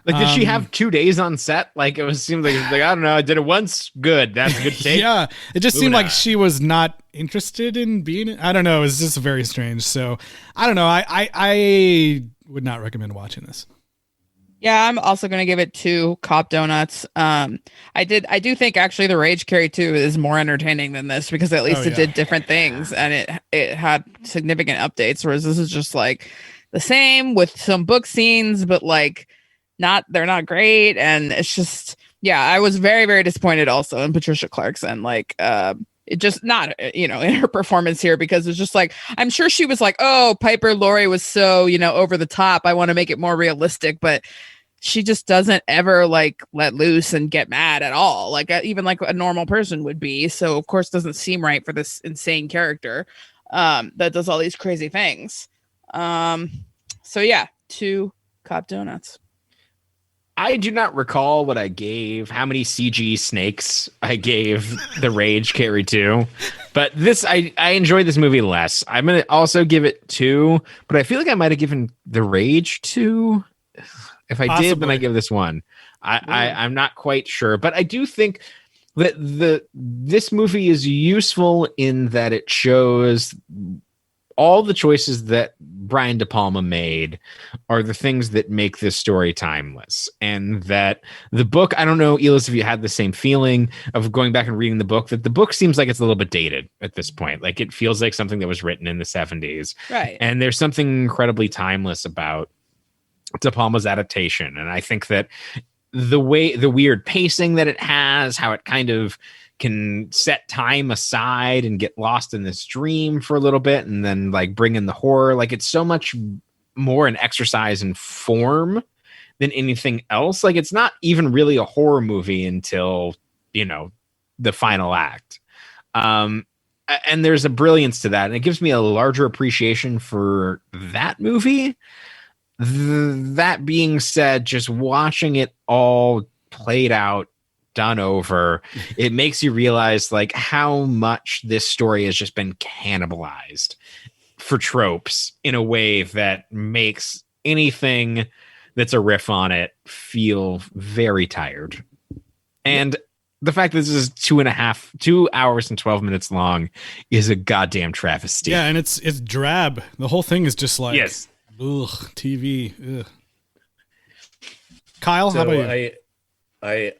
Like, did she have 2 days on set? Like, seemed like I don't know. I did it once. Good. That's a good take. Yeah. It just seemed like she was not interested in being, I don't know. It was just very strange. So I don't know. I would not recommend watching this. Yeah, I'm also going to give it 2 cop donuts. I do think actually the Rage Carrie 2 is more entertaining than this, because at least it did different things and it had significant updates, whereas this is just like the same with some book scenes, but like they're not great. And it's just, yeah, I was very, very disappointed also in Patricia Clarkson. Like, it just not, in her performance here, because it's just like, I'm sure she was like, oh, Piper Laurie was so, over the top. I want to make it more realistic, but she just doesn't ever like let loose and get mad at all. Like even like a normal person would be. So of course it doesn't seem right for this insane character that does all these crazy things. So yeah, 2 cop donuts. I do not recall what I gave, how many CG snakes I gave the Rage Carrie 2, but I enjoyed this movie less. I'm going to also give it 2, but I feel like I might have given the Rage 2. If I did, then I give this 1. I'm not quite sure, but I do think that this movie is useful in that it shows all the choices that Brian De Palma made are the things that make this story timeless. And that the book, I don't know, Eliz, if you had the same feeling of going back and reading the book, that the book seems like it's a little bit dated at this point. Like it feels like something that was written in the 70s. Right. And there's something incredibly timeless about De Palma's adaptation. And I think that the weird pacing that it has, how it kind of can set time aside and get lost in this dream for a little bit and then like bring in the horror. Like it's so much more an exercise in form than anything else. Like, it's not even really a horror movie until, the final act. And there's a brilliance to that. And it gives me a larger appreciation for that movie. That being said, just watching it all played out, done over, it makes you realize like how much this story has just been cannibalized for tropes in a way that makes anything that's a riff on it feel very tired. And the fact that this is 2 hours and 12 minutes long is a goddamn travesty. Yeah, and it's drab. The whole thing is just like, yes, ugh, TV. Ugh. Kyle, how about you?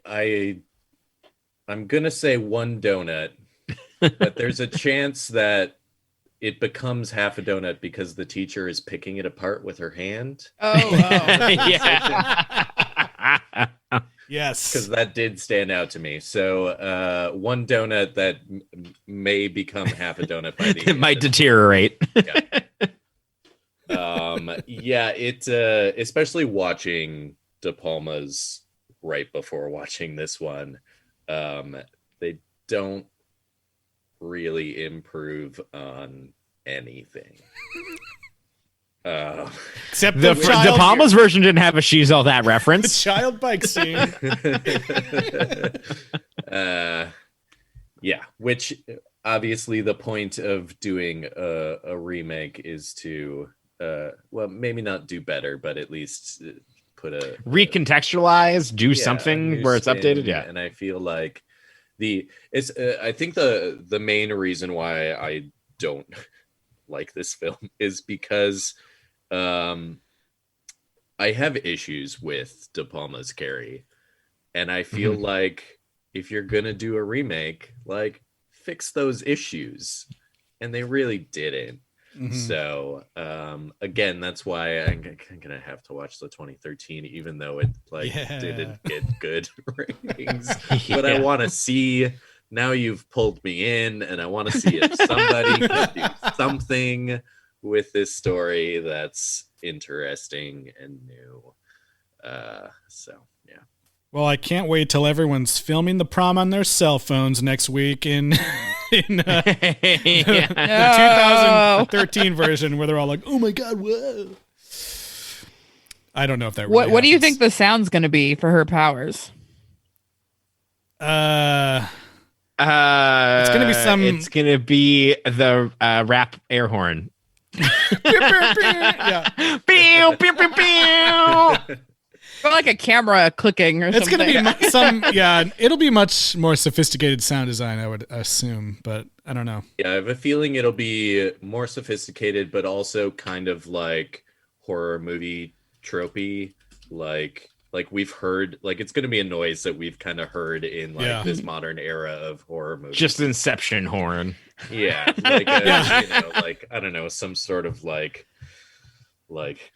I'm gonna say one donut, but there's a chance that it becomes half a donut because the teacher is picking it apart with her hand. Yeah. Yes, because that did stand out to me. So one donut that may become half a donut by the end. It might deteriorate. Yeah. It especially watching De Palma's right before watching this one, they don't really improve on anything. Except De Palma's version didn't have a "she's all that" reference. The child bike scene. Yeah, which obviously the point of doing a remake is to, well, maybe not do better, but at least put a recontextualize, do something where it's updated. Yeah, and I feel like I think the main reason why I don't like this film is because I have issues with De Palma's Carrie, and I feel like if you're gonna do a remake, like, fix those issues, and they really didn't. So again, that's why I'm gonna have to watch the 2013, even though it didn't get good ratings. But I want to see. Now you've pulled me in, and I want to see if somebody can do something with this story that's interesting and new. So yeah. Well, I can't wait till everyone's filming the prom on their cell phones next week in the 2013 version, where they're all like, "Oh my god, whoa!" I don't know if that. Really What do you think the sound's going to be for her powers? It's gonna be some. It's gonna be the rap air horn. Yeah. Pew, pew, pew, pew. Or like a camera clicking or It's something. gonna be it'll be much more sophisticated sound design, I would assume, but I don't know. Yeah, I have a feeling it'll be more sophisticated, but also kind of like horror movie tropey, like we've heard, like it's going to be a noise that we've kind of heard in this modern era of horror movies. Just Inception horn. Yeah, like like, I don't know, some sort of like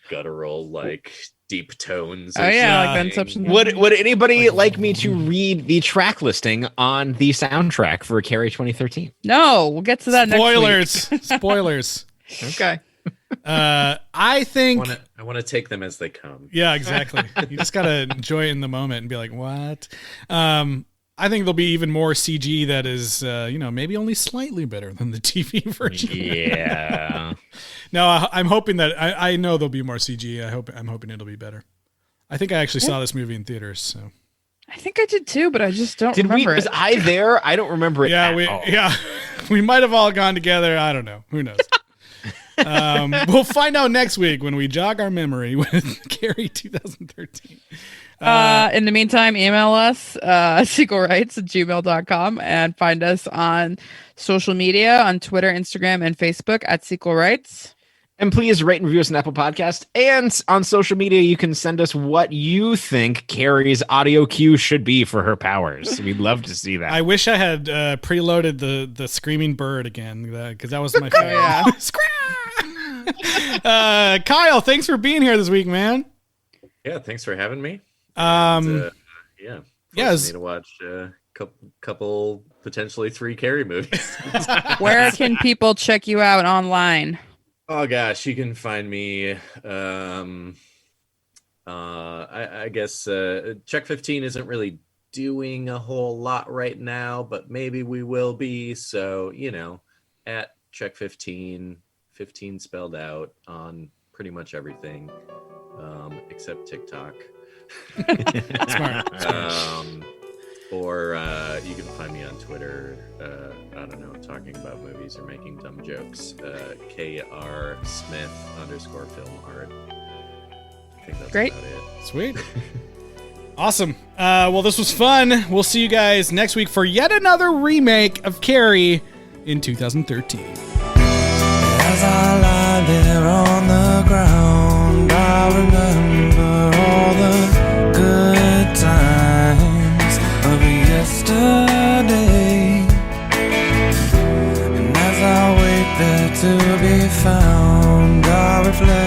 guttural, like deep tones. Oh yeah, like Inception. Would anybody like me to read the track listing on the soundtrack for Carrie 2013? No, we'll get to that Spoilers. next week. Spoilers. Okay. I think I want to take them as they come. Yeah, exactly. You just gotta enjoy it in the moment and be like, what? I think there'll be even more CG that is, maybe only slightly better than the TV version. Yeah. No, I'm hoping that I know there'll be more CG. I'm hoping it'll be better. I think I actually saw this movie in theaters. So I think I did too, but I just don't remember. Was I there? I don't remember it. Yeah, we might have all gone together. I don't know. Who knows? We'll find out next week when we jog our memory with Carrie 2013. In the meantime, email us sequelrights@gmail.com and find us on social media on Twitter, Instagram, and Facebook at Sequel Rights. And please rate and review us on Apple Podcast. And on social media, you can send us what you think Carrie's audio cue should be for her powers. We'd love to see that. I wish I had preloaded the screaming bird again, because that was my favorite. Kyle, thanks for being here this week, man. Yeah, thanks for having me. Yeah, forced me to watch a couple, potentially 3 Carrie movies. Where can people check you out online? Oh gosh, you can find me on I guess Check 15 isn't really doing a whole lot right now, but maybe we will be. So, at Check 15, 15 spelled out on pretty much everything, except TikTok. Smart. Or you can find me on Twitter, I don't know, talking about movies or making dumb jokes, KR Smith _film art. I think that's great. about it. Sweet. Awesome. Well, this was fun. We'll see you guys next week for yet another remake of Carrie in 2013. As I lie there on the ground, I remember all the good times of yesterday. And as I wait there to be found, I reflect